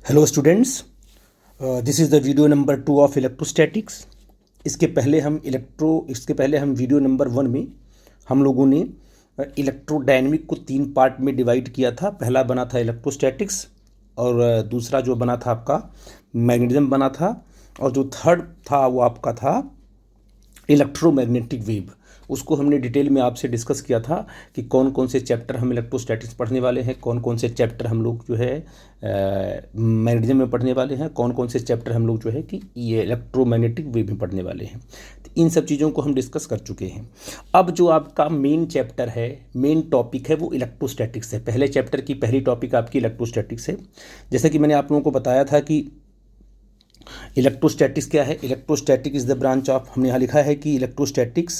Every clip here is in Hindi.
Hello students, this is the video number 2 of electrostatics. इसके पहले हम वीडियो नंबर 1 में हम लोगों ने इलेक्ट्रोडायनेमिक को 3 पार्ट में डिवाइड किया था। पहला बना था इलेक्ट्रोस्टैटिक्स और दूसरा जो बना था आपका मैग्नेटिज्म बना था, और जो थर्ड था वो आपका था इलेक्ट्रोमैग्नेटिक वेव। उसको हमने डिटेल में आपसे डिस्कस किया था कि कौन कौन से चैप्टर हम इलेक्ट्रोस्टैटिक्स पढ़ने वाले हैं, कौन कौन से चैप्टर हम लोग जो है मैग्नेटिज्म में पढ़ने वाले हैं, कौन कौन से चैप्टर हम लोग जो है कि ये इलेक्ट्रोमैग्नेटिक वेव में पढ़ने वाले हैं। तो इन सब चीज़ों को हम डिस्कस कर चुके हैं। अब जो आपका मेन चैप्टर है, मेन टॉपिक है, वो इलेक्ट्रोस्टैटिक्स है। पहले चैप्टर की पहली टॉपिक आपकी इलेक्ट्रोस्टैटिक्स है। जैसे कि मैंने आप लोगों को बताया था कि इलेक्ट्रोस्टैटिक्स क्या है। Electrostatic is the branch of, हमने यहाँ लिखा है कि electrostatics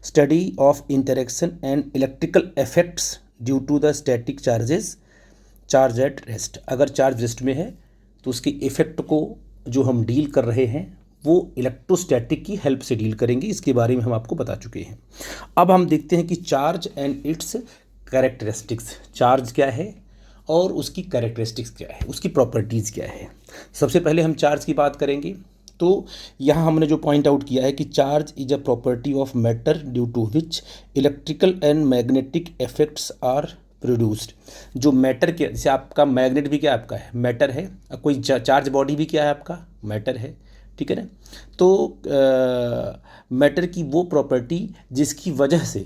study of interaction and electrical effects due to the static charges charge at rest. अगर चार्ज रेस्ट में है तो उसके इफेक्ट को जो हम डील कर रहे हैं वो इलेक्ट्रोस्टैटिक की हेल्प से डील करेंगे। इसके बारे में हम आपको बता चुके हैं। अब हम देखते हैं कि charge and it's characteristics. Charge क्या है और उसकी कैरेक्टरिस्टिक्स क्या है, उसकी प्रॉपर्टीज़ क्या है। सबसे पहले हम चार्ज की बात करेंगे। तो यहाँ हमने जो पॉइंट आउट किया है कि charge is a property of matter due to which electrical and magnetic effects are produced. जो मैटर के, जैसे आपका मैग्नेट भी क्या आपका है, मैटर है। कोई चार्ज बॉडी भी क्या है आपका, मैटर है। ठीक है ना। तो मैटर की वो प्रॉपर्टी जिसकी वजह से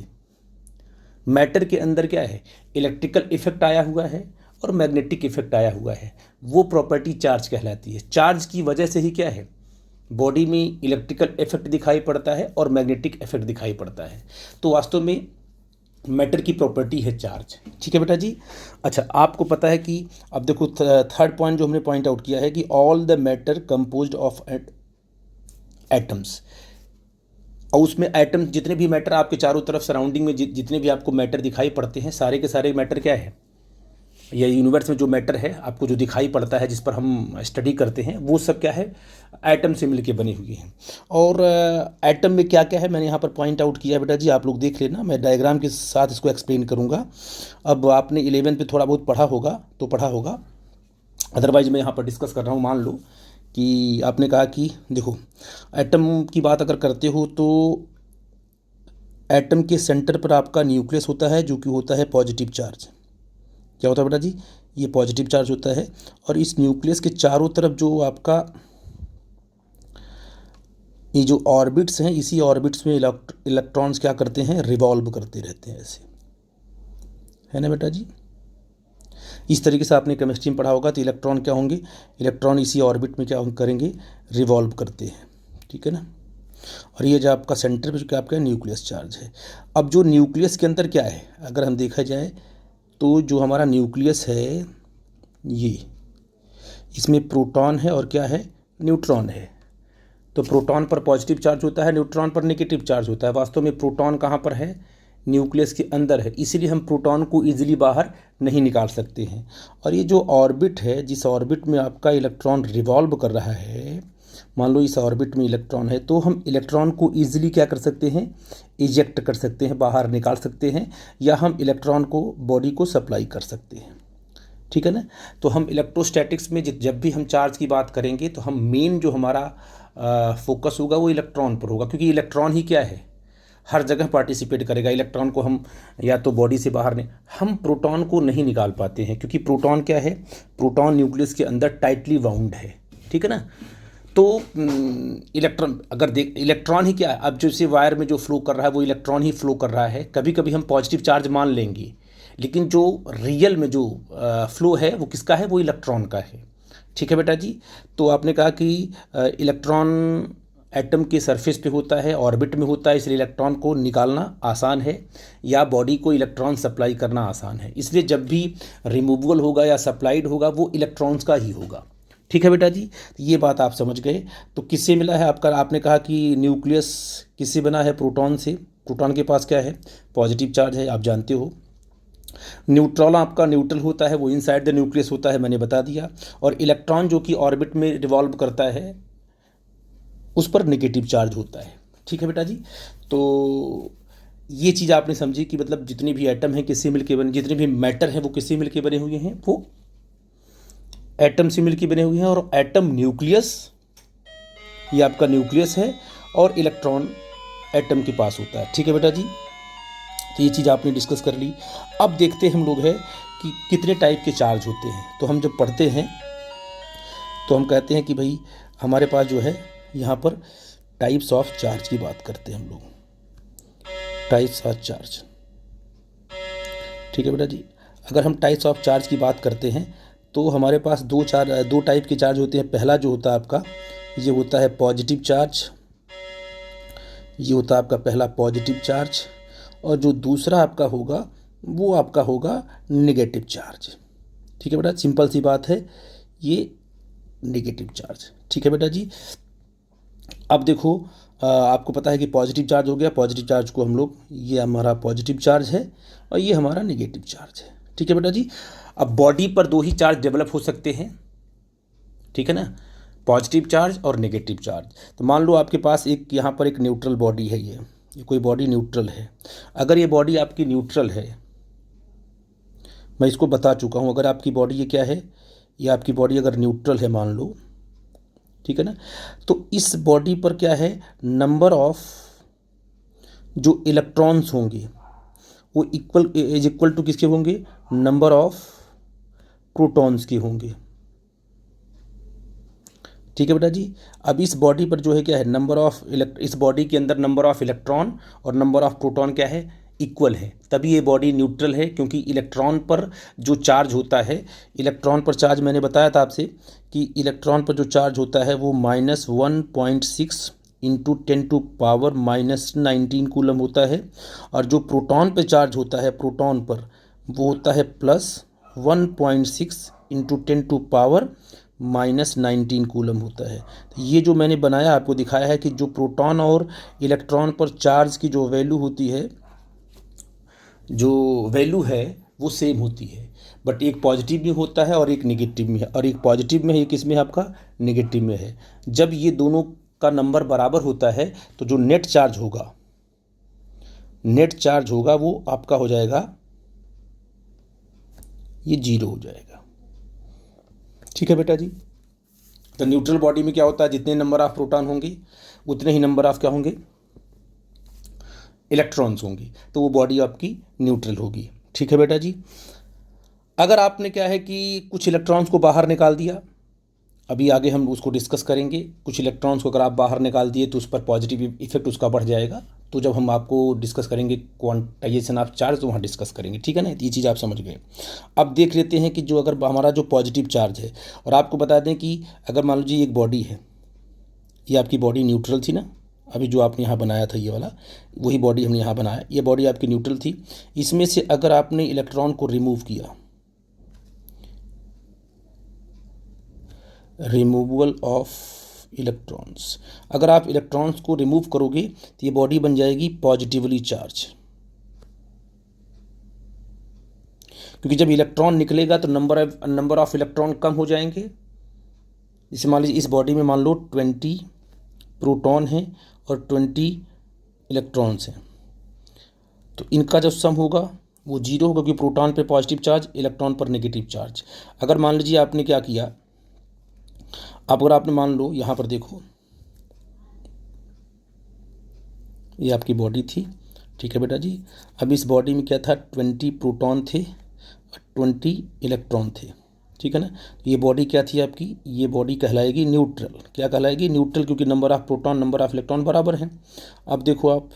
मैटर के अंदर क्या है, इलेक्ट्रिकल इफेक्ट आया हुआ है और मैग्नेटिक इफेक्ट आया हुआ है, वो प्रॉपर्टी चार्ज कहलाती है। चार्ज की वजह से ही क्या है, बॉडी में इलेक्ट्रिकल इफेक्ट दिखाई पड़ता है और मैग्नेटिक इफेक्ट दिखाई पड़ता है। तो वास्तव में मैटर की प्रॉपर्टी है चार्ज। ठीक है बेटा जी। अच्छा, आपको पता है कि अब देखो थर्ड पॉइंट जो हमने पॉइंट आउट किया है कि all the matter composed of atoms. और उसमें एटम, जितने भी मैटर आपके चारों तरफ सराउंडिंग में जितने भी आपको मैटर दिखाई पड़ते हैं, सारे के सारे मैटर क्या है, या यूनिवर्स में जो मैटर है आपको जो दिखाई पड़ता है, जिस पर हम स्टडी करते हैं, वो सब क्या है, एटम से मिलके बनी हुई हैं। और एटम में क्या क्या है मैंने यहाँ पर पॉइंट आउट किया है बेटा जी, आप लोग देख लेना। मैं डायग्राम के साथ इसको एक्सप्लेन करूँगा। अब आपने 11th पे थोड़ा बहुत पढ़ा होगा, अदरवाइज मैं यहाँ पर डिस्कस कर रहा हूँ। मान लो कि आपने कहा कि देखो, एटम की बात अगर करते हो तो एटम के सेंटर पर आपका न्यूक्लियस होता है, जो कि होता है पॉजिटिव चार्ज। क्या होता है बेटा जी, ये पॉजिटिव चार्ज होता है। और इस न्यूक्लियस के चारों तरफ जो आपका ये जो ऑर्बिट्स हैं, इसी ऑर्बिट्स में इलेक्ट्रॉन्स क्या करते हैं, रिवॉल्व करते रहते हैं, ऐसे है ना बेटा जी। इस तरीके से आपने केमिस्ट्री में पढ़ा होगा। तो इलेक्ट्रॉन क्या होंगे, इलेक्ट्रॉन इसी ऑर्बिट में क्या करेंगे, रिवॉल्व करते हैं। ठीक है ना। और ये जो आपका सेंटर पे जो क्या आपका न्यूक्लियस चार्ज है। अब जो न्यूक्लियस के अंदर क्या है, अगर हम देखा जाए तो जो हमारा न्यूक्लियस है, ये इसमें प्रोटॉन है और क्या है, न्यूट्रॉन है। तो प्रोटॉन पर पॉजिटिव चार्ज होता है, न्यूट्रॉन पर नेगेटिव चार्ज होता है। वास्तव में प्रोटॉन कहाँ पर है, न्यूक्लियस के अंदर है, इसीलिए हम प्रोटॉन को ईजिली बाहर नहीं निकाल सकते हैं। और ये जो ऑर्बिट है, जिस ऑर्बिट में आपका इलेक्ट्रॉन रिवॉल्व कर रहा है, मान लो इस ऑर्बिट में इलेक्ट्रॉन है, तो हम इलेक्ट्रॉन को ईजिली क्या कर सकते हैं, इजेक्ट कर सकते हैं, बाहर निकाल सकते हैं, या हम इलेक्ट्रॉन को बॉडी को सप्लाई कर सकते हैं। ठीक है ना। तो हम इलेक्ट्रोस्टैटिक्स में जब भी हम चार्ज की बात करेंगे तो हम मेन जो हमारा फोकस होगा वो इलेक्ट्रॉन पर होगा, क्योंकि इलेक्ट्रॉन ही क्या है, हर जगह पार्टिसिपेट करेगा। इलेक्ट्रॉन को हम या तो बॉडी से बाहर नहीं, हम प्रोटॉन को नहीं निकाल पाते हैं, क्योंकि प्रोटॉन क्या है, प्रोटॉन न्यूक्लियस के अंदर टाइटली बाउंड है। ठीक है ना। तो इलेक्ट्रॉन अगर इलेक्ट्रॉन ही क्या है, अब जैसे वायर में जो फ्लो कर रहा है वो इलेक्ट्रॉन ही फ्लो कर रहा है। कभी कभी हम पॉजिटिव चार्ज मान लेंगे, लेकिन जो रियल में जो फ्लो है वो किसका है, वो इलेक्ट्रॉन का है। ठीक है बेटा जी। तो आपने कहा कि इलेक्ट्रॉन एटम के सरफेस पे होता है, ऑर्बिट में होता है, इसलिए इलेक्ट्रॉन को निकालना आसान है, या बॉडी को इलेक्ट्रॉन सप्लाई करना आसान है। इसलिए जब भी रिमूवल होगा या सप्लाइड होगा वो इलेक्ट्रॉन्स का ही होगा। ठीक है बेटा जी। ये बात आप समझ गए। तो किससे मिला है आपका, आपने कहा कि न्यूक्लियस किससे बना है, प्रोटॉन से। प्रोटॉन के पास क्या है, पॉजिटिव चार्ज है, आप जानते हो। न्यूट्रॉन आपका न्यूट्रल होता है, वो इनसाइड द न्यूक्लियस होता है, मैंने बता दिया। और इलेक्ट्रॉन जो कि ऑर्बिट में रिवॉल्व करता है, उस पर नेगेटिव चार्ज होता है। ठीक है बेटा जी। तो ये चीज़ आपने समझी कि मतलब जितने भी एटम हैं किससे मिलके बने, जितने भी मैटर हैं वो किससे मिलके बने हुए हैं, वो एटम से मिलकर बने हुए हैं, और एटम न्यूक्लियस, ये आपका न्यूक्लियस है, और इलेक्ट्रॉन एटम के पास होता है। ठीक है बेटा जी, तो ये चीज़ आपने डिस्कस कर ली। अब देखते हैं हम लोग है कि कितने टाइप के चार्ज होते हैं। तो हम जब पढ़ते हैं तो हम कहते हैं कि भाई हमारे पास जो है यहाँ पर टाइप्स ऑफ चार्ज की बात करते हैं हम लोग, टाइप्स ऑफ चार्ज। ठीक है बेटा जी, अगर हम टाइप्स ऑफ चार्ज की बात करते हैं तो हमारे पास दो टाइप के चार्ज होते हैं। पहला जो होता है आपका, ये होता है पॉजिटिव चार्ज, ये होता है आपका पहला पॉजिटिव चार्ज, और जो दूसरा आपका होगा वो आपका होगा नेगेटिव चार्ज। ठीक है बेटा, सिंपल सी बात है, ये नेगेटिव चार्ज। ठीक है बेटा जी, अब देखो आपको पता है कि पॉजिटिव चार्ज हो गया, पॉजिटिव चार्ज को हम लोग, ये हमारा पॉजिटिव चार्ज है और ये हमारा नेगेटिव चार्ज है। ठीक है बेटा जी, अब बॉडी पर दो ही चार्ज डेवलप हो सकते हैं, ठीक है ना, पॉजिटिव चार्ज और नेगेटिव चार्ज। तो मान लो आपके पास एक यहाँ पर एक न्यूट्रल बॉडी है, ये कोई बॉडी न्यूट्रल है। अगर ये बॉडी आपकी न्यूट्रल है, मैं इसको बता चुका हूँ, अगर आपकी बॉडी ये क्या है, ये आपकी बॉडी अगर न्यूट्रल है मान लो, ठीक है ना, तो इस बॉडी पर क्या है, नंबर ऑफ जो इलेक्ट्रॉन्स होंगे वो इक्वल टू किसके होंगे, नंबर ऑफ प्रोटॉन्स के होंगे। ठीक है बेटा जी, अब इस बॉडी पर जो है क्या है, इस बॉडी के अंदर नंबर ऑफ इलेक्ट्रॉन और नंबर ऑफ प्रोटॉन क्या है, इक्वल है, तभी ये बॉडी न्यूट्रल है। क्योंकि इलेक्ट्रॉन पर जो चार्ज होता है, इलेक्ट्रॉन पर चार्ज मैंने बताया था आपसे कि इलेक्ट्रॉन पर जो चार्ज होता है वो -1.6 इंटू 10⁻⁻19 कूलम होता है, और जो प्रोटॉन पे चार्ज होता है, प्रोटॉन पर वो होता है +1.6 इंटू 10⁻⁻19 कूलम होता है। तो ये जो मैंने बनाया आपको दिखाया है कि जो प्रोटॉन और इलेक्ट्रॉन पर चार्ज की जो वैल्यू होती है, जो वैल्यू है वो सेम होती है, बट एक पॉजिटिव में होता है और एक नेगेटिव में है, और एक पॉजिटिव में है, एक इसमें आपका नेगेटिव में है। जब ये दोनों का नंबर बराबर होता है तो जो नेट चार्ज होगा वो आपका हो जाएगा, ये 0 हो जाएगा। ठीक है बेटा जी, तो न्यूट्रल बॉडी में क्या होता है, जितने नंबर ऑफ प्रोटॉन होंगे उतने ही नंबर ऑफ क्या होंगे, इलेक्ट्रॉन्स होंगे, तो वो बॉडी आपकी न्यूट्रल होगी। ठीक है बेटा जी, अगर आपने क्या है कि कुछ इलेक्ट्रॉन्स को बाहर निकाल दिया, अभी आगे हम उसको डिस्कस करेंगे, कुछ इलेक्ट्रॉन्स को अगर आप बाहर निकाल दिए तो उस पर पॉजिटिव इफेक्ट उसका बढ़ जाएगा। तो जब हम आपको डिस्कस करेंगे क्वांटाइजेशन ऑफ चार्ज तो वहाँ डिस्कस करेंगे। ठीक है ना, ये चीज़ आप समझ गए। अब देख लेते हैं कि जो अगर हमारा जो पॉजिटिव चार्ज है, और आपको बता दें कि अगर मान लीजिए एक बॉडी है, ये आपकी बॉडी न्यूट्रल थी ना, अभी जो आपने यहाँ बनाया था ये वाला, वही बॉडी हमने यहाँ बनाया, ये बॉडी आपकी न्यूट्रल थी। इसमें से अगर आपने इलेक्ट्रॉन को रिमूव किया, रिमूवल ऑफ इलेक्ट्रॉन्स, अगर आप इलेक्ट्रॉन्स को रिमूव करोगे तो ये बॉडी बन जाएगी पॉजिटिवली चार्ज, क्योंकि जब इलेक्ट्रॉन निकलेगा तो नंबर ऑफ इलेक्ट्रॉन कम हो जाएंगे। जैसे मान लीजिए इस बॉडी में मान लो 20 प्रोटॉन हैं और 20 इलेक्ट्रॉन्स हैं, तो इनका जब सम होगा वो 0 होगा, क्योंकि प्रोटॉन पे पॉजिटिव चार्ज, इलेक्ट्रॉन पर नेगेटिव चार्ज। अगर मान लीजिए आपने क्या किया, अब अगर आपने मान लो यहाँ पर देखो, ये आपकी बॉडी थी, ठीक है बेटा जी, अब इस बॉडी में क्या था, 20 प्रोटॉन थे और 20 इलेक्ट्रॉन थे। ठीक है ना, ये बॉडी क्या थी आपकी, ये बॉडी कहलाएगी न्यूट्रल। क्या कहलाएगी, न्यूट्रल, क्योंकि number of proton number of electron बराबर हैं। अब देखो आप,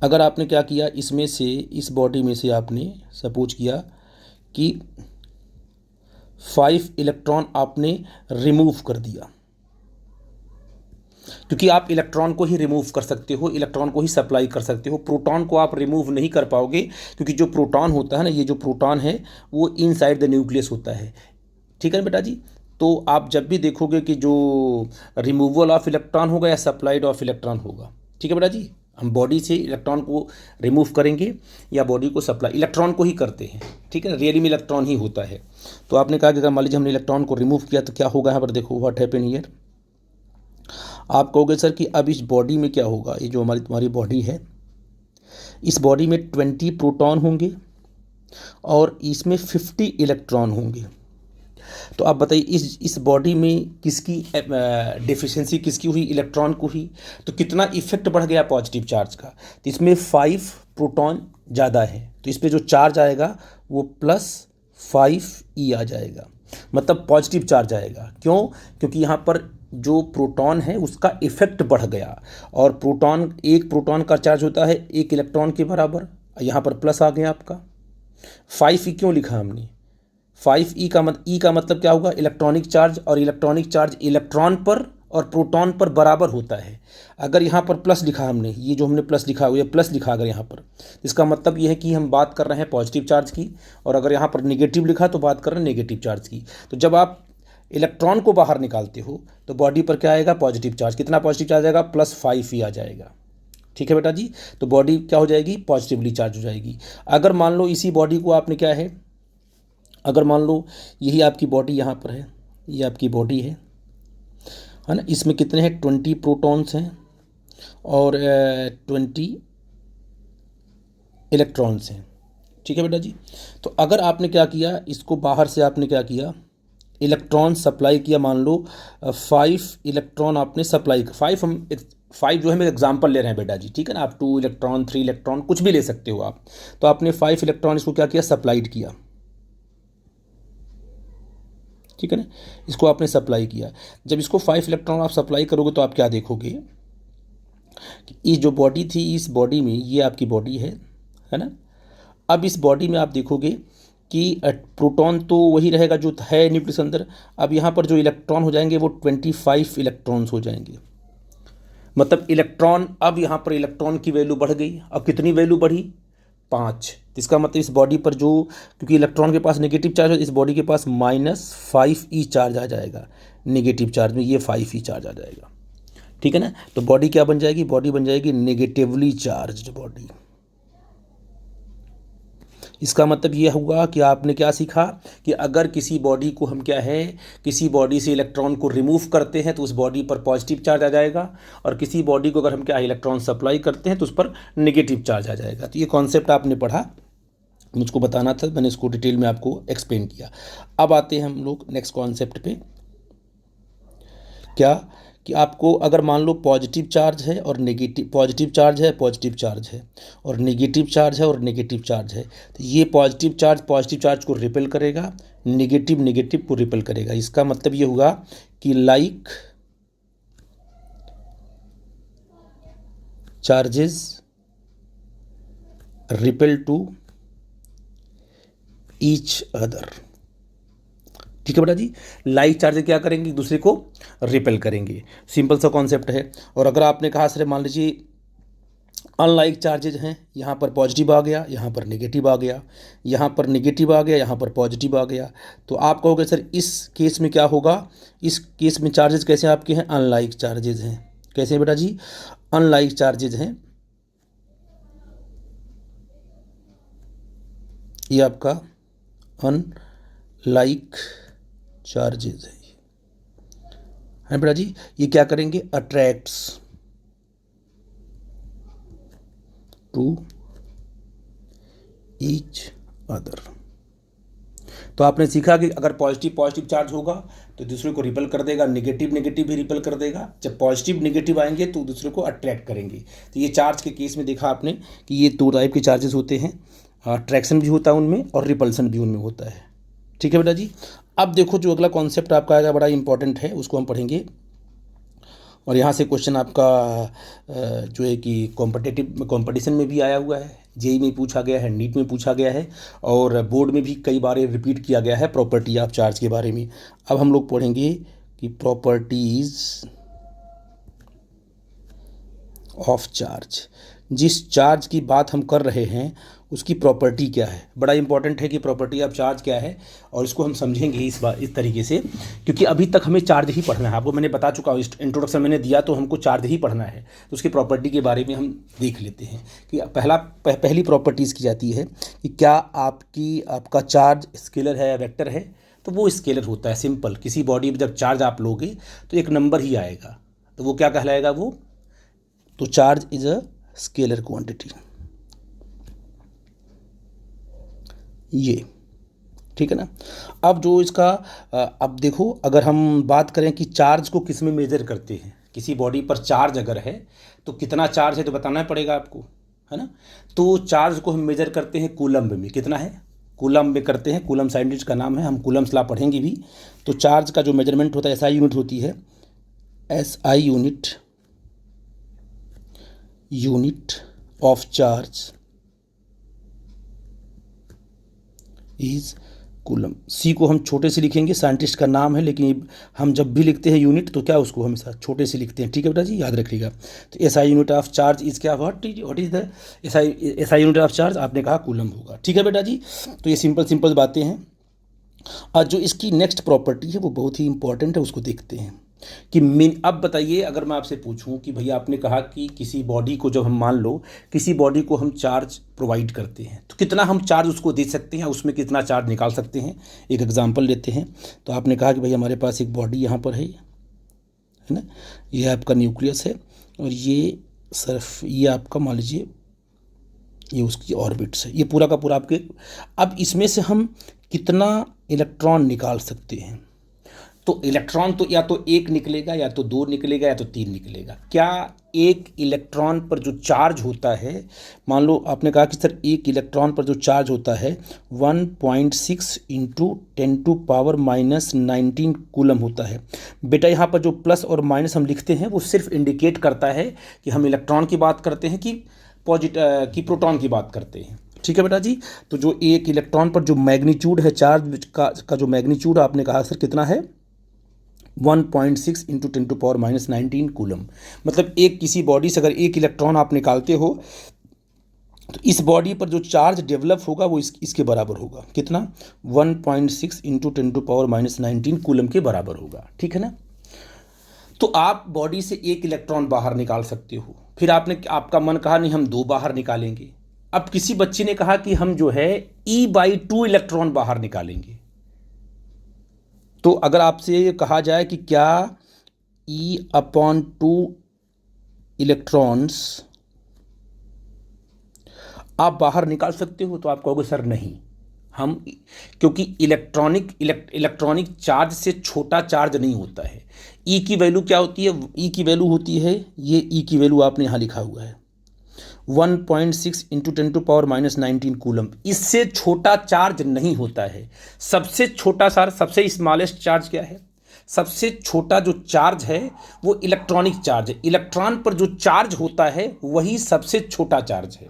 अगर आपने क्या किया, इसमें से, इस बॉडी में से आपने सपोज किया कि 5 इलेक्ट्रॉन आपने रिमूव कर दिया, क्योंकि आप इलेक्ट्रॉन को ही रिमूव कर सकते हो, इलेक्ट्रॉन को ही सप्लाई कर सकते हो, प्रोटॉन को आप रिमूव नहीं कर पाओगे, क्योंकि जो प्रोटॉन होता है ना, ये जो प्रोटॉन है वो इनसाइड द न्यूक्लियस होता है। ठीक है ना बेटा जी, तो आप जब भी देखोगे कि जो रिमूवल ऑफ इलेक्ट्रॉन होगा या सप्लाइड ऑफ इलेक्ट्रॉन होगा, ठीक है बेटा जी, हम बॉडी से इलेक्ट्रॉन को रिमूव करेंगे या बॉडी को सप्लाई, इलेक्ट्रॉन को ही करते हैं। ठीक है ना, रियली में इलेक्ट्रॉन ही होता है। तो आपने कहा कि अगर मान लीजिए हमने इलेक्ट्रॉन को रिमूव किया तो क्या होगा, यहाँ पर देखो व्हाट हैपन हियर। आप कहोगे सर कि अब इस बॉडी में क्या होगा, ये जो तुम्हारी बॉडी है, इस बॉडी में 20 प्रोटॉन होंगे और इसमें 50 इलेक्ट्रॉन होंगे। तो आप बताइए इस बॉडी में किसकी डेफिशिएंसी किसकी हुई, इलेक्ट्रॉन को हुई, तो कितना इफेक्ट बढ़ गया पॉजिटिव चार्ज का, तो इसमें 5 प्रोटॉन ज़्यादा है, तो इस पर जो चार्ज आएगा वो +5 E आ जाएगा, मतलब पॉजिटिव चार्ज आएगा। क्यों? क्योंकि यहाँ पर जो प्रोटॉन है उसका इफेक्ट बढ़ गया, और एक प्रोटॉन का चार्ज होता है 1 इलेक्ट्रॉन के बराबर, यहाँ पर प्लस आ गया आपका। 5E क्यों लिखा हमने? 5E का मतलब क्या होगा? इलेक्ट्रॉनिक चार्ज, और इलेक्ट्रॉनिक चार्ज इलेक्ट्रॉन पर और प्रोटॉन पर बराबर होता है। अगर यहाँ पर प्लस लिखा हमने, ये जो हमने प्लस लिखा हुआ है, प्लस लिखा अगर यहाँ पर, इसका मतलब ये है कि हम बात कर रहे हैं पॉजिटिव चार्ज की, और अगर यहाँ पर नेगेटिव लिखा तो बात कर रहे हैं नेगेटिव चार्ज की। तो जब आप इलेक्ट्रॉन को बाहर निकालते हो तो बॉडी पर क्या आएगा? Positive charge. कितना पॉजिटिव चार्ज आएगा? +5E आ जाएगा। ठीक है बेटा जी, तो बॉडी क्या हो जाएगी? पॉजिटिवली चार्ज हो जाएगी। अगर मान लो इसी बॉडी को आपने क्या है, अगर मान लो यही आपकी बॉडी यहाँ पर है, ये आपकी बॉडी है ना, इसमें कितने हैं? 20 प्रोटॉन्स हैं और 20 इलेक्ट्रॉन्स हैं। ठीक है बेटा जी, तो अगर आपने क्या किया, इसको बाहर से आपने क्या किया, इलेक्ट्रॉन सप्लाई किया, मान लो 5 इलेक्ट्रॉन आपने सप्लाई, 5 जो है मैं एग्जांपल ले रहे हैं बेटा जी, ठीक है ना, आप 2 इलेक्ट्रॉन 3 इलेक्ट्रॉन कुछ भी ले सकते हो आप। तो आपने 5 इलेक्ट्रॉन इसको क्या किया? सप्लाइड किया। ठीक है ना, इसको आपने सप्लाई किया। जब इसको 5 इलेक्ट्रॉन आप सप्लाई करोगे तो आप क्या देखोगे कि ये जो बॉडी थी, इस बॉडी में, ये आपकी बॉडी है ना, अब इस बॉडी में आप देखोगे कि प्रोटॉन तो वही रहेगा जो है न्यूक्लियस अंदर। अब यहाँ पर जो इलेक्ट्रॉन हो जाएंगे वो 25 इलेक्ट्रॉन्स हो जाएंगे, मतलब इलेक्ट्रॉन, अब यहाँ पर इलेक्ट्रॉन की वैल्यू बढ़ गई। अब कितनी वैल्यू बढ़ी? 5। तो इसका मतलब इस बॉडी पर जो, क्योंकि इलेक्ट्रॉन के पास नेगेटिव चार्ज है, इस बॉडी के पास -5E चार्ज आ जाएगा। नेगेटिव चार्ज में ये 5E चार्ज आ जाएगा। ठीक है ना, तो बॉडी क्या बन जाएगी? बॉडी बन जाएगी नेगेटिवली चार्ज्ड बॉडी। इसका मतलब ये हुआ कि आपने क्या सीखा कि अगर किसी बॉडी को हम क्या है, किसी बॉडी से इलेक्ट्रॉन को रिमूव करते हैं तो उस बॉडी पर पॉजिटिव चार्ज आ जाएगा, और किसी बॉडी को अगर हम क्या इलेक्ट्रॉन सप्लाई करते हैं तो उस पर नेगेटिव चार्ज आ जाएगा। तो ये कॉन्सेप्ट आपने पढ़ा, मुझको बताना था, मैंने इसको डिटेल में आपको एक्सप्लेन किया। अब आते हैं हम लोग नेक्स्ट कॉन्सेप्ट पे, क्या कि आपको अगर मान लो पॉजिटिव चार्ज है और नेगेटिव, पॉजिटिव चार्ज है, पॉजिटिव चार्ज है, और नेगेटिव चार्ज है और नेगेटिव चार्ज है, तो ये पॉजिटिव चार्ज को रिपेल करेगा, नेगेटिव नेगेटिव को रिपेल करेगा। इसका मतलब ये हुआ कि like charges repel to each other. ठीक है बेटा जी, लाइक चार्जेस क्या करेंगे? एक दूसरे को रिपेल करेंगे। सिंपल सा कॉन्सेप्ट है। और अगर आपने कहा सर मान लीजिए अनलाइक चार्जेज हैं, यहाँ पर पॉजिटिव आ गया, यहाँ पर नेगेटिव आ गया, यहाँ पर नेगेटिव आ गया, यहाँ पर पॉजिटिव आ गया, तो आप कहोगे सर इस केस में क्या होगा? इस केस में चार्जेस कैसे आपके हैं? अनलाइक चार्जेज हैं। कैसे हैं बेटा जी? अनलाइक चार्जेज हैं। ये आपका अनलाइक चार्जेज है बेटा जी। ये क्या करेंगे? Attracts to each other. तो आपने सीखा कि अगर पॉजिटिव चार्ज होगा तो दूसरे को रिपेल कर देगा, नेगेटिव भी रिपेल कर देगा। जब पॉजिटिव नेगेटिव आएंगे तो दूसरे को अट्रैक्ट करेंगे। तो ये चार्ज के केस में देखा आपने कि ये 2 टाइप के चार्जेस होते हैं, अट्रैक्शन भी होता है उनमें और रिपल्सन भी उनमें होता है। ठीक है बेटा जी, अब देखो जो अगला कॉन्सेप्ट आपका आएगा बड़ा इंपॉर्टेंट है, उसको हम पढ़ेंगे। और यहाँ से क्वेश्चन आपका जो है कि कंपटीशन में भी आया हुआ है, जेई में पूछा गया है, नीट में पूछा गया है, और बोर्ड में भी कई बार रिपीट किया गया है प्रॉपर्टी ऑफ चार्ज के बारे में। अब हम लोग पढ़ेंगे कि प्रॉपर्टीज ऑफ चार्ज। जिस चार्ज की बात हम कर रहे हैं उसकी प्रॉपर्टी क्या है। बड़ा इंपॉर्टेंट है कि प्रॉपर्टी ऑफ चार्ज क्या है, और इसको हम समझेंगे इस तरीके से, क्योंकि अभी तक हमें चार्ज ही पढ़ना है। आपको मैंने बता चुका हूँ, इंट्रोडक्शन मैंने दिया, तो हमको चार्ज ही पढ़ना है। तो उसकी प्रॉपर्टी के बारे में हम देख लेते हैं कि पहली प्रॉपर्टीज़ की जाती है कि क्या आपका चार्ज स्केलर है या वेक्टर है। तो वो स्केलर होता है, सिंपल। किसी बॉडी में जब चार्ज आप लोगे तो एक नंबर ही आएगा, तो वो क्या कहलाएगा? वो तो charge is a scalar quantity. ये ठीक है ना। अब जो इसका अब देखो, अगर हम बात करें कि चार्ज को किस में मेजर करते हैं, किसी बॉडी पर चार्ज अगर है तो कितना चार्ज है तो बताना पड़ेगा आपको, है ना। तो चार्ज को हम मेजर करते हैं कूलम्ब में, कितना है कूलम्ब में करते हैं, कूलम्ब साइंटिस्ट का नाम है, हम कूलम्ब्स लॉ पढ़ेंगे भी। तो चार्ज का जो मेजरमेंट होता है एसआई यूनिट होती है, SI unit of charge is coulomb. C को हम छोटे से लिखेंगे, साइंटिस्ट का नाम है, लेकिन हम जब भी लिखते हैं यूनिट तो क्या उसको हमेशा छोटे से लिखते हैं, ठीक है बेटा जी, याद रखिएगा। तो SI unit of charge is क्या, what is the SI unit of charge, आपने कहा कूलम होगा, ठीक है बेटा जी। तो ये सिंपल सिंपल बातें हैं। और जो इसकी नेक्स्ट प्रॉपर्टी है वो बहुत ही इंपॉर्टेंट है, उसको देखते हैं कि अब बताइए, अगर मैं आपसे पूछूं कि भैया आपने कहा कि किसी बॉडी को, जब हम मान लो किसी बॉडी को हम चार्ज प्रोवाइड करते हैं तो कितना हम चार्ज उसको दे सकते हैं, उसमें कितना चार्ज निकाल सकते हैं। एक एग्जांपल लेते हैं। तो आपने कहा कि भाई हमारे पास एक बॉडी यहाँ पर है ना, ये आपका न्यूक्लियस है और ये सिर्फ ये आपका मान लीजिए ये उसकी ऑर्बिट्स है, ये पूरा का पूरा आपके। अब इसमें से हम कितना इलेक्ट्रॉन निकाल सकते हैं। तो इलेक्ट्रॉन तो या तो एक निकलेगा, या तो दो निकलेगा, या तो तीन निकलेगा। क्या एक इलेक्ट्रॉन पर जो चार्ज होता है, मान लो आपने कहा कि सर एक इलेक्ट्रॉन पर जो चार्ज होता है 1.6 इंटू 10⁻⁻19 कूलम होता है। बेटा यहाँ पर जो प्लस और माइनस हम लिखते हैं वो सिर्फ इंडिकेट करता है कि हम इलेक्ट्रॉन की बात करते हैं कि प्रोटॉन की बात करते हैं, ठीक है बेटा जी। तो जो एक इलेक्ट्रॉन पर जो मैग्नीट्यूड है चार्ज का जो मैग्नीट्यूड आपने कहा सर कितना है 1.6 इंटू 10⁻⁻19 कूलम। मतलब एक किसी बॉडी से अगर एक इलेक्ट्रॉन आप निकालते हो तो इस बॉडी पर जो चार्ज डेवलप होगा वो इसके बराबर होगा, कितना 1.6 इंटू 10⁻⁻19 कूलम के बराबर होगा, ठीक है ना। तो आप बॉडी से एक इलेक्ट्रॉन बाहर निकाल सकते हो, फिर आपका मन कहा नहीं हम दो बाहर निकालेंगे। अब किसी बच्चे ने कहा कि हम जो है E/2 इलेक्ट्रॉन बाहर निकालेंगे। तो अगर आपसे ये कहा जाए कि क्या E/2 इलेक्ट्रॉन्स आप बाहर निकाल सकते हो, तो आप कहोगे सर नहीं, हम क्योंकि इलेक्ट्रॉनिक चार्ज से छोटा चार्ज नहीं होता है। ई की वैल्यू क्या होती है, ई की वैल्यू होती है, ये ई की वैल्यू आपने यहाँ लिखा हुआ है 1.6 इंटू 10⁻⁻19 कूलम। इससे छोटा चार्ज नहीं होता है। सबसे छोटा चार्ज, सबसे स्मॉलेस्ट चार्ज क्या है, सबसे छोटा जो चार्ज है वो इलेक्ट्रॉनिक चार्ज है। इलेक्ट्रॉन पर जो चार्ज होता है वही सबसे छोटा चार्ज है।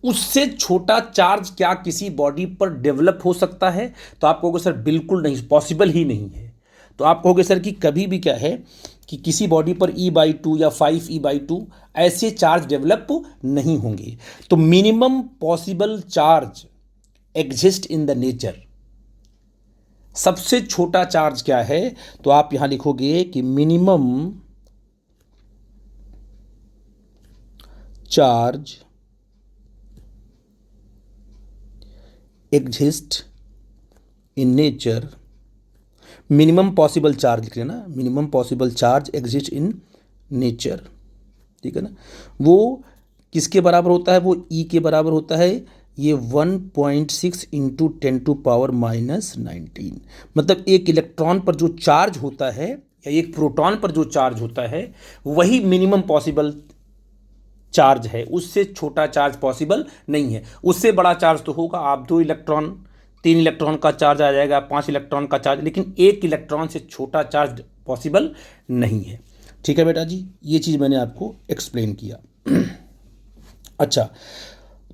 उससे छोटा चार्ज क्या किसी बॉडी पर डेवलप हो सकता है, तो आप कहोगे सर बिल्कुल नहीं, पॉसिबल ही नहीं है। तो आप कहोगे सर कि कभी भी क्या है कि किसी बॉडी पर E/2 या 5E/2 ऐसे चार्ज डेवलप नहीं होंगे। तो minimum possible charge exist in the nature. सबसे छोटा चार्ज क्या है, तो आप यहां लिखोगे कि minimum charge exist in nature. Minimum possible charge लिख लेना, minimum possible charge exist in nature, ठीक है ना। वो किसके बराबर होता है, वो ई के बराबर होता है, ये 1.6 इंटू 10⁻⁻19। मतलब एक इलेक्ट्रॉन पर जो चार्ज होता है या एक प्रोटॉन पर जो चार्ज होता है वही मिनिमम पॉसिबल चार्ज है। उससे छोटा चार्ज पॉसिबल नहीं है। उससे बड़ा चार्ज तो होगा, आप 2 इलेक्ट्रॉन 3 इलेक्ट्रॉन का चार्ज आ जाएगा, 5 इलेक्ट्रॉन का चार्ज, लेकिन एक इलेक्ट्रॉन से छोटा चार्ज पॉसिबल नहीं है, ठीक है बेटा जी। ये चीज़ मैंने आपको एक्सप्लेन किया। अच्छा,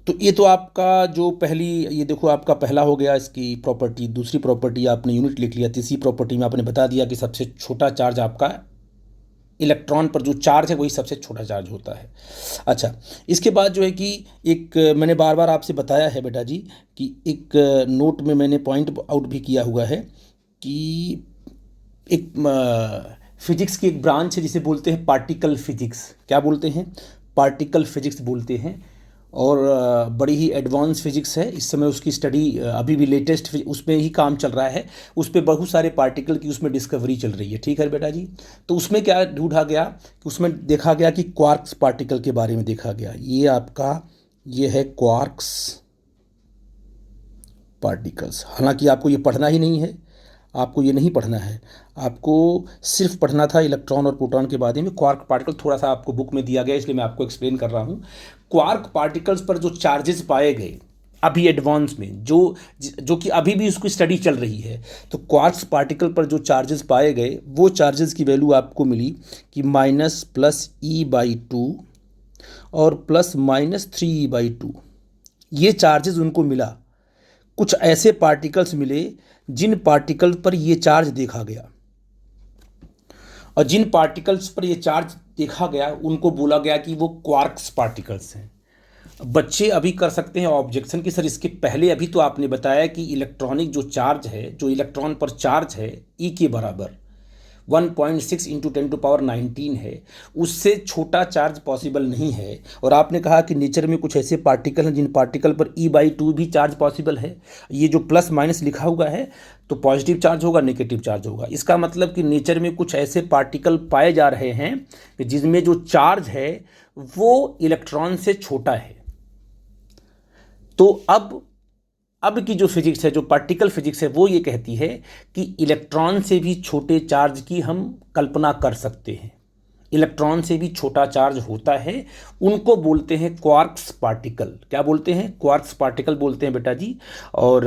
तो ये तो आपका जो पहली, ये देखो आपका पहला हो गया इसकी प्रॉपर्टी। दूसरी प्रॉपर्टी आपने यूनिट लिख लिया। तीसरी प्रॉपर्टी में आपने बता दिया कि सबसे छोटा चार्ज आपका इलेक्ट्रॉन पर जो चार्ज है वही सबसे छोटा चार्ज होता है। अच्छा, इसके बाद जो है कि एक मैंने बार बार आपसे बताया है बेटा जी कि एक नोट में मैंने पॉइंट आउट भी किया हुआ है कि एक फिजिक्स की एक ब्रांच है जिसे बोलते हैं पार्टिकल फिजिक्स। क्या बोलते हैं, पार्टिकल फिजिक्स बोलते हैं। और बड़ी ही एडवांस फिजिक्स है। इस समय उसकी स्टडी अभी भी लेटेस्ट उसमें ही काम चल रहा है। उस पर बहुत सारे पार्टिकल की उसमें डिस्कवरी चल रही है, ठीक है बेटा जी। तो उसमें क्या ढूंढा गया कि उसमें देखा गया कि क्वार्क्स पार्टिकल के बारे में देखा गया। ये आपका ये है क्वार्क्स पार्टिकल्स। हालांकि आपको ये पढ़ना ही नहीं है, आपको ये नहीं पढ़ना है, आपको सिर्फ पढ़ना था इलेक्ट्रॉन और प्रोटॉन के बारे में। क्वार्क पार्टिकल थोड़ा सा आपको बुक में दिया गया, इसलिए मैं आपको एक्सप्लेन कर रहा हूँ। क्वार्क पार्टिकल्स पर जो चार्जेस पाए गए अभी एडवांस में, जो कि अभी भी उसकी स्टडी चल रही है, तो क्वार्क्स पार्टिकल पर जो चार्जेस पाए गए वो चार्जेस की वैल्यू आपको मिली कि -+e/2 और +-3e/2। ये चार्जेस उनको मिला। कुछ ऐसे पार्टिकल्स मिले जिन पार्टिकल पर ये चार्ज देखा गया, और जिन पार्टिकल्स पर ये चार्ज देखा गया उनको बोला गया कि वो क्वार्क्स पार्टिकल्स हैं। बच्चे अभी कर सकते हैं ऑब्जेक्शन कि सर इसके पहले अभी तो आपने बताया कि इलेक्ट्रॉनिक जो चार्ज है, जो इलेक्ट्रॉन पर चार्ज है ई के बराबर 1.6 × 10⁻19 है, उससे छोटा चार्ज पॉसिबल नहीं है। और आपने कहा कि नेचर में कुछ ऐसे पार्टिकल हैं जिन पार्टिकल पर e/2 भी चार्ज पॉसिबल है। ये जो प्लस माइनस लिखा हुआ है तो पॉजिटिव चार्ज होगा, नेगेटिव चार्ज होगा। इसका मतलब कि नेचर में कुछ ऐसे पार्टिकल पाए जा रहे हैं कि जिसमें जो चार्ज है वो इलेक्ट्रॉन से छोटा है। तो अब की जो फिजिक्स है, जो पार्टिकल फिजिक्स है, वो ये कहती है कि इलेक्ट्रॉन से भी छोटे चार्ज की हम कल्पना कर सकते हैं। इलेक्ट्रॉन से भी छोटा चार्ज होता है, उनको बोलते हैं क्वार्क्स पार्टिकल। क्या बोलते हैं? क्वार्क्स पार्टिकल बोलते हैं बेटा जी। और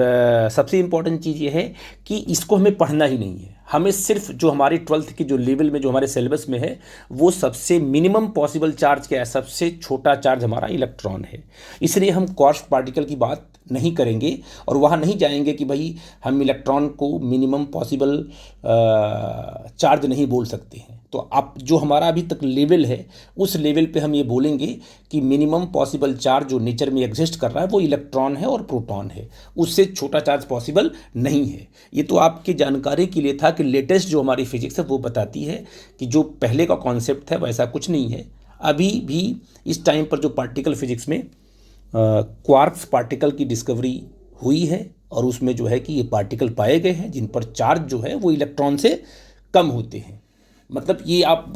सबसे इम्पॉर्टेंट चीज़ ये है कि इसको हमें पढ़ना ही नहीं है, हमें सिर्फ जो हमारी 12th की जो लेवल में जो हमारे सिलेबस में है वो सबसे मिनिमम पॉसिबल चार्ज क्या है, सबसे छोटा चार्ज हमारा इलेक्ट्रॉन है। इसलिए हम क्वार्क्स पार्टिकल की बात नहीं करेंगे और वहाँ नहीं जाएंगे कि भाई हम इलेक्ट्रॉन को मिनिमम पॉसिबल चार्ज नहीं बोल सकते हैं। तो आप जो हमारा अभी तक लेवल है उस लेवल पे हम ये बोलेंगे कि मिनिमम पॉसिबल चार्ज जो नेचर में एग्जिस्ट कर रहा है वो इलेक्ट्रॉन है और प्रोटॉन है, उससे छोटा चार्ज पॉसिबल नहीं है। ये तो आपकी जानकारी के लिए था कि लेटेस्ट जो हमारी फिजिक्स है वो बताती है कि जो पहले का कॉन्सेप्ट है वैसा कुछ नहीं है। अभी भी इस टाइम पर जो पार्टिकल फिजिक्स में क्वार्क्स पार्टिकल की डिस्कवरी हुई है और उसमें जो है कि ये पार्टिकल पाए गए हैं जिन पर चार्ज जो है वो इलेक्ट्रॉन से कम होते हैं। मतलब ये आप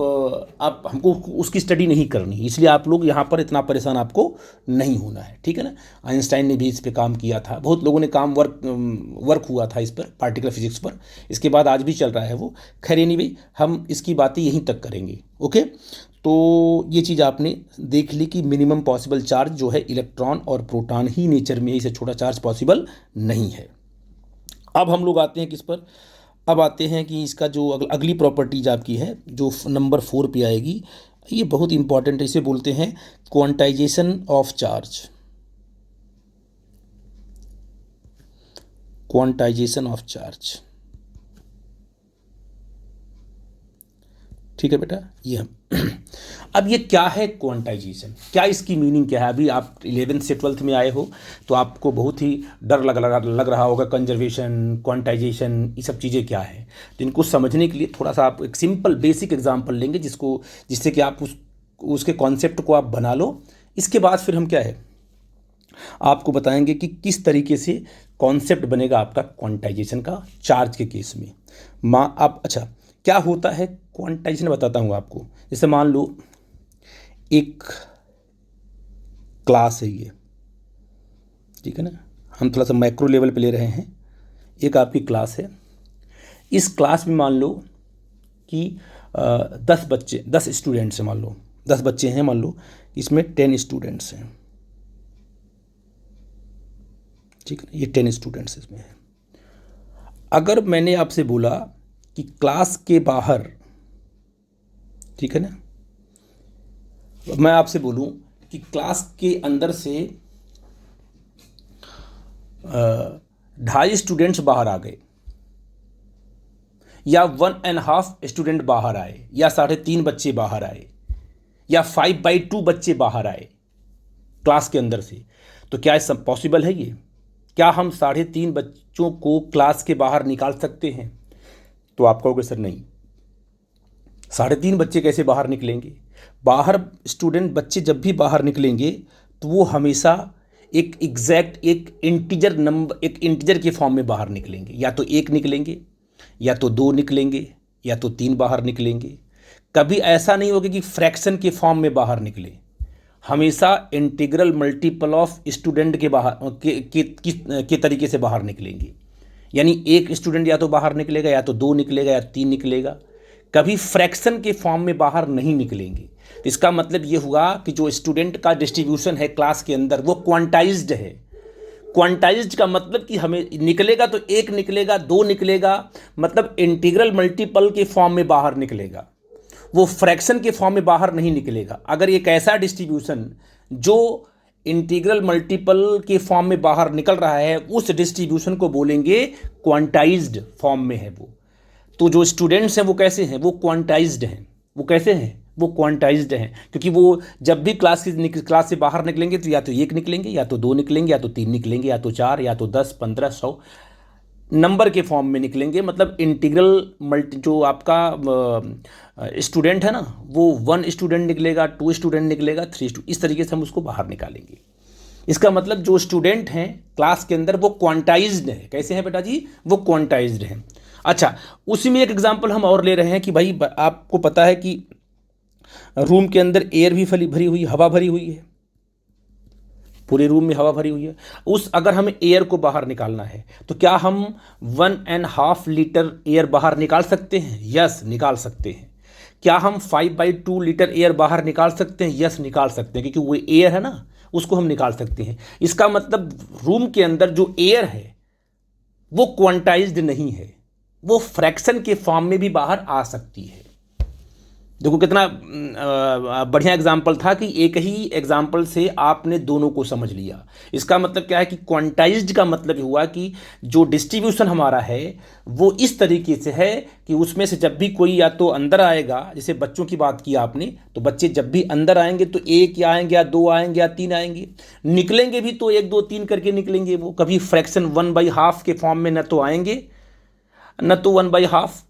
हमको उसकी स्टडी नहीं करनी, इसलिए आप लोग यहाँ पर इतना परेशान आपको नहीं होना है, ठीक है ना। आइंस्टाइन ने भी इस पे काम किया था, बहुत लोगों ने काम वर्क हुआ था इस पर, पार्टिकल फिजिक्स पर। इसके बाद आज भी चल रहा है वो। खैर एनीवे हम इसकी बातें यहीं तक करेंगे, ओके। तो ये चीज़ आपने देख ली कि मिनिमम पॉसिबल चार्ज जो है इलेक्ट्रॉन और प्रोटॉन ही नेचर में, इससे छोटा चार्ज पॉसिबल नहीं है। अब हम लोग आते हैं किस पर? अब आते हैं कि इसका जो अगली प्रॉपर्टीज आपकी है जो नंबर 4 पे आएगी, ये बहुत इंपॉर्टेंट है। इसे बोलते हैं quantization of charge. Quantization of charge, ठीक है बेटा। ये अब ये क्या है क्वांटाइजेशन, क्या इसकी मीनिंग क्या है? अभी आप 11th से 12th में आए हो तो आपको बहुत ही डर लग रहा होगा, कंजर्वेशन, क्वांटाइजेशन, ये सब चीज़ें क्या है। तो इनको समझने के लिए थोड़ा सा आप एक सिंपल बेसिक एग्जांपल लेंगे जिससे कि आप उसके कॉन्सेप्ट को आप बना लो। इसके बाद फिर हम क्या है आपको बताएंगे कि किस तरीके से कॉन्सेप्ट बनेगा आपका क्वांटाइजेशन का चार्ज के केस में। अच्छा क्या होता है क्वांटाइजेशन बताता हूँ आपको। जैसे मान लो एक क्लास है ये, ठीक है ना, हम थोड़ा सा मैक्रो लेवल पे ले रहे हैं। एक आपकी क्लास है, इस क्लास में मान लो कि 10 स्टूडेंट्स हैं, मान लो 10 बच्चे हैं, मान लो इसमें 10 स्टूडेंट्स हैं, ठीक है। ये 10 स्टूडेंट्स इसमें हैं। अगर मैंने आपसे बोला कि क्लास के बाहर, ठीक है ना, मैं आपसे बोलूं कि क्लास के अंदर से 2.5 स्टूडेंट्स बाहर आ गए, या 1.5 स्टूडेंट बाहर आए, या 3.5 बच्चे बाहर आए, या 5/2 बच्चे बाहर आए क्लास के अंदर से, तो क्या ये सब पॉसिबल है? ये क्या हम 3.5 बच्चों को क्लास के बाहर निकाल सकते हैं? तो आप कहोगे सर नहीं, 3.5 बच्चे कैसे बाहर निकलेंगे? बाहर स्टूडेंट बच्चे जब भी बाहर निकलेंगे तो वो हमेशा एक एग्जैक्ट एक इंटीजर के फॉर्म में बाहर निकलेंगे। या तो 1 निकलेंगे, या तो 2 निकलेंगे, या तो 3 बाहर निकलेंगे। कभी ऐसा नहीं होगा कि फ्रैक्शन के फॉर्म में बाहर निकले। हमेशा इंटीग्रल मल्टीपल ऑफ स्टूडेंट के बाहर के तरीके से बाहर निकलेंगे। यानी एक स्टूडेंट या तो बाहर निकलेगा, या तो दो निकलेगा, या तीन निकलेगा, कभी फ्रैक्शन के फॉर्म में बाहर नहीं निकलेंगे। तो इसका मतलब ये हुआ कि जो स्टूडेंट का डिस्ट्रीब्यूशन है क्लास के अंदर वो क्वांटाइज्ड है। क्वांटाइज्ड का मतलब कि हमें निकलेगा तो एक निकलेगा, दो निकलेगा, मतलब इंटीग्रल मल्टीपल के फॉर्म में बाहर निकलेगा, वो फ्रैक्शन के फॉर्म में बाहर नहीं निकलेगा। अगर एक ऐसा डिस्ट्रीब्यूशन जो इंटीग्रल मल्टीपल के फॉर्म में बाहर निकल रहा है, उस डिस्ट्रीब्यूशन को बोलेंगे क्वांटाइज्ड फॉर्म में है वो। तो जो स्टूडेंट्स हैं वो कैसे हैं? वो क्वांटाइज्ड हैं। वो कैसे हैं? वो क्वांटाइज्ड हैं, क्योंकि वो जब भी क्लास से बाहर निकलेंगे तो या तो एक निकलेंगे, या तो दो निकलेंगे, या तो तीन निकलेंगे, या तो चार, या तो 10, 15, 100 नंबर के फॉर्म में निकलेंगे। मतलब इंटीग्रल जो आपका स्टूडेंट है ना, वो 1 स्टूडेंट निकलेगा, 2 स्टूडेंट निकलेगा, 3 स्टूडेंट, इस तरीके से हम उसको बाहर निकालेंगे। इसका मतलब जो स्टूडेंट हैं क्लास के अंदर वो क्वांटाइज्ड है। कैसे हैं बेटा जी? वो क्वांटाइज्ड हैं। अच्छा, उसी में एक एग्जांपल हम और ले रहे हैं कि भाई आपको पता है कि रूम के अंदर एयर भी भरी हुई, हवा भरी हुई है, पूरे रूम में हवा भरी हुई है। अगर हमें एयर को बाहर निकालना है तो क्या हम 1.5 लीटर एयर बाहर निकाल सकते हैं? यस, निकाल सकते हैं। क्या हम 5/2 लीटर एयर बाहर निकाल सकते हैं? यस, निकाल सकते हैं, क्योंकि वो एयर है ना, उसको हम निकाल सकते हैं। इसका मतलब रूम के अंदर जो एयर है वो क्वांटाइज्ड नहीं है, वो फ्रैक्शन के फॉर्म में भी बाहर आ सकती है। देखो कितना बढ़िया एग्जाम्पल था कि एक ही एग्जाम्पल से आपने दोनों को समझ लिया। इसका मतलब क्या है कि क्वांटाइज्ड का मतलब हुआ कि जो डिस्ट्रीब्यूशन हमारा है वो इस तरीके से है कि उसमें से जब भी कोई या तो अंदर आएगा, जैसे बच्चों की बात की आपने, तो बच्चे जब भी अंदर आएंगे तो एक या आएंगे, या दो आएंगे, या तीन आएंगे। निकलेंगे भी तो 1, 2, 3 करके निकलेंगे। वो कभी फ्रैक्शन 1/2 के फॉर्म में न तो आएंगे, न तो 1/2,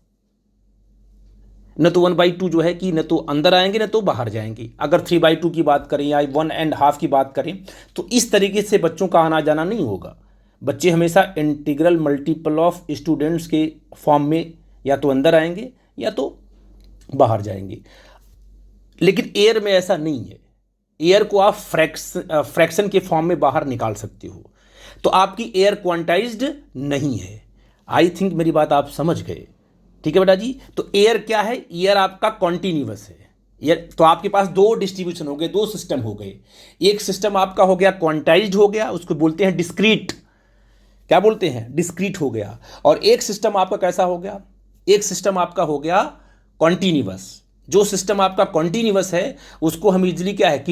न तो 1/2 जो है कि न तो अंदर आएंगे न तो बाहर जाएंगे। अगर 3/2 की बात करें या 1.5 की बात करें तो इस तरीके से बच्चों का आना जाना नहीं होगा। बच्चे हमेशा इंटीग्रल मल्टीपल ऑफ स्टूडेंट्स के फॉर्म में या तो अंदर आएंगे या तो बाहर जाएंगे। लेकिन एयर में ऐसा नहीं है। एयर को आप फ्रैक्शन के फॉर्म में बाहर निकाल सकते हो। तो आपकी एयर क्वांटाइज्ड नहीं है। आई थिंक मेरी बात आप समझ गए। ठीक है बेटा जी। तो एयर क्या है? एयर आपका कॉन्टिन्यूअस है। एयर तो आपके पास दो डिस्ट्रीब्यूशन हो गए, दो सिस्टम हो गए। एक सिस्टम आपका हो गया क्वांटाइज्ड हो गया, उसको बोलते हैं डिस्क्रीट। क्या बोलते हैं? डिस्क्रीट हो गया। और एक सिस्टम आपका कैसा हो गया? एक सिस्टम आपका हो गया कॉन्टिन्यूअस। जो सिस्टम आपका कॉन्टिन्यूअस है उसको हम इजीली क्या है,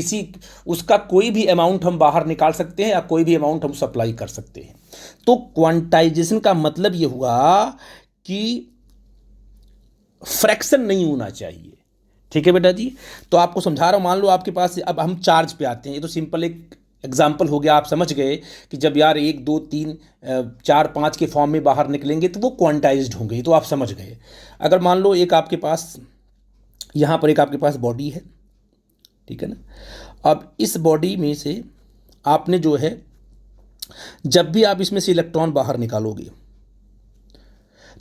उसका कोई भी अमाउंट हम बाहर निकाल सकते हैं या कोई भी अमाउंट हम सप्लाई कर सकते हैं। तो क्वांटाइजेशन का मतलब यह हुआ कि फ्रैक्शन नहीं होना चाहिए। ठीक है बेटा जी। तो आपको समझा रहा हूं। मान लो आपके पास, अब हम चार्ज पे आते हैं। ये तो सिंपल एक एग्जाम्पल हो गया। आप समझ गए कि जब यार 1, 2, 3, 4, 5 के फॉर्म में बाहर निकलेंगे तो वो क्वांटाइज्ड होंगे। तो आप समझ गए। अगर मान लो एक आपके पास, यहाँ पर एक आपके पास बॉडी है, ठीक है ना। अब इस बॉडी में से आपने जो है, जब भी आप इसमें से इलेक्ट्रॉन बाहर निकालोगे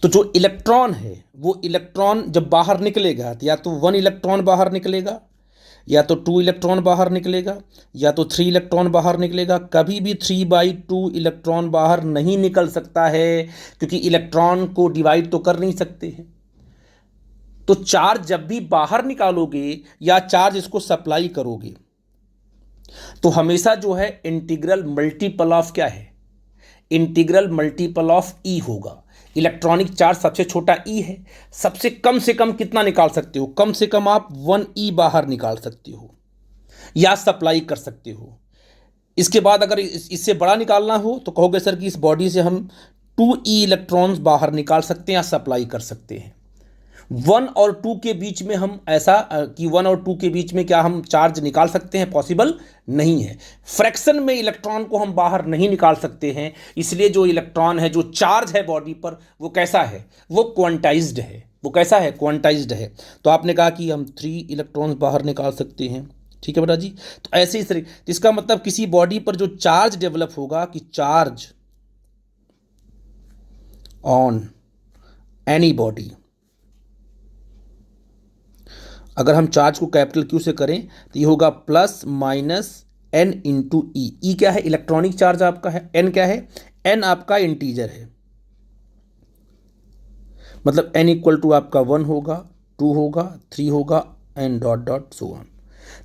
तो जो इलेक्ट्रॉन है वो इलेक्ट्रॉन जब बाहर निकलेगा तो या तो 1 इलेक्ट्रॉन बाहर निकलेगा, या तो 2 इलेक्ट्रॉन बाहर निकलेगा, या तो 3 इलेक्ट्रॉन बाहर निकलेगा। कभी भी 3/2 इलेक्ट्रॉन बाहर नहीं निकल सकता है, क्योंकि इलेक्ट्रॉन को डिवाइड तो कर नहीं सकते हैं। तो चार्ज जब भी बाहर निकालोगे या चार्ज इसको सप्लाई करोगे तो हमेशा जो है इंटीग्रल मल्टीपल ऑफ क्या है? इंटीग्रल मल्टीपल ऑफ ई होगा। इलेक्ट्रॉनिक चार्ज सबसे छोटा ई है। सबसे कम से कम कितना निकाल सकते हो? कम से कम आप 1 ई बाहर निकाल सकते हो या सप्लाई कर सकते हो। इसके बाद अगर इससे बड़ा निकालना हो तो कहोगे सर कि इस बॉडी से हम 2 ई इलेक्ट्रॉन्स बाहर निकाल सकते हैं या सप्लाई कर सकते हैं। 1 और 2 के बीच में हम ऐसा कि 1 और 2 के बीच में क्या हम चार्ज निकाल सकते हैं? पॉसिबल नहीं है। फ्रैक्शन में इलेक्ट्रॉन को हम बाहर नहीं निकाल सकते हैं। इसलिए जो इलेक्ट्रॉन है, जो चार्ज है बॉडी पर, वो कैसा है? वो क्वांटाइज्ड है। वो कैसा है? क्वांटाइज्ड है। तो आपने कहा कि हम 3 इलेक्ट्रॉन्स बाहर निकाल सकते हैं। ठीक है बेटा जी। तो ऐसे ही इसका मतलब किसी बॉडी पर जो चार्ज डेवलप होगा कि चार्ज ऑन एनी बॉडी, अगर हम चार्ज को कैपिटल क्यू से करें तो ये होगा प्लस माइनस एन इंटू ई। ई क्या है? इलेक्ट्रॉनिक चार्ज आपका है। एन क्या है? एन आपका इंटीजर है, मतलब एन इक्वल टू आपका 1 होगा, 2 होगा, 3 होगा and dot dot so on.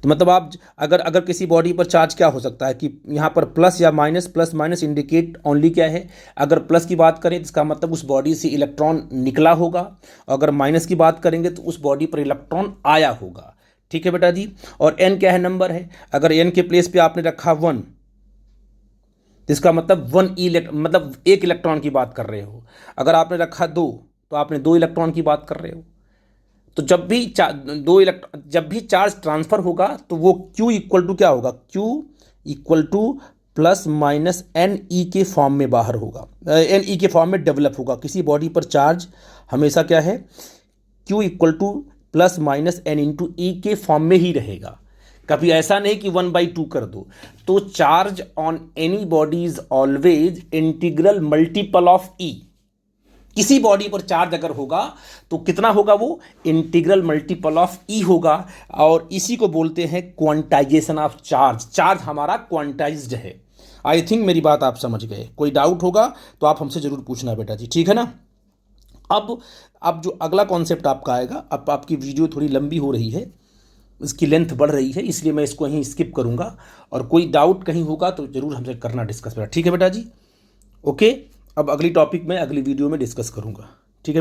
तो मतलब आप अगर किसी बॉडी पर चार्ज क्या हो सकता है कि यहाँ पर प्लस या minus, plus minus indicate only क्या है, अगर प्लस की बात करें तो इसका मतलब उस बॉडी से इलेक्ट्रॉन निकला होगा, अगर माइनस की बात करेंगे तो उस बॉडी पर इलेक्ट्रॉन आया होगा। ठीक है बेटा जी। और एन क्या है? नंबर है। अगर एन के प्लेस पे आपने रखा 1 तो इसका मतलब 1 मतलब 1 इलेक्ट्रॉन की बात कर रहे हो। अगर आपने रखा 2 तो आपने 2 इलेक्ट्रॉन की बात कर रहे हो। तो जब भी चार्ज ट्रांसफर होगा तो वो Q इक्वल टू क्या होगा? Q equal to plus minus n e के फॉर्म में बाहर होगा, एन ई के फॉर्म में डेवलप होगा। किसी बॉडी पर चार्ज हमेशा क्या है? Q equal to plus minus n into e के फॉर्म में ही रहेगा। कभी ऐसा नहीं कि 1/2 कर दो। तो charge on any body is always integral multiple of e. किसी बॉडी पर चार्ज अगर होगा तो कितना होगा? वो इंटीग्रल मल्टीपल ऑफ ई होगा। और इसी को बोलते हैं क्वांटाइजेशन ऑफ चार्ज। चार्ज हमारा क्वांटाइज्ड है। आई थिंक मेरी बात आप समझ गए। कोई डाउट होगा तो आप हमसे जरूर पूछना बेटा जी, ठीक है ना। अब जो अगला कॉन्सेप्ट आपका आएगा, अब आपकी वीडियो थोड़ी लंबी हो रही है, इसकी लेंथ बढ़ रही है, इसलिए मैं इसको यहीं स्किप करूंगा। और कोई डाउट कहीं होगा तो जरूर हमसे करना डिस्कस बेटा, ठीक है बेटा जी। ओके, अब अगली टॉपिक में अगली वीडियो में डिस्कस करूंगा, ठीक है बेटा।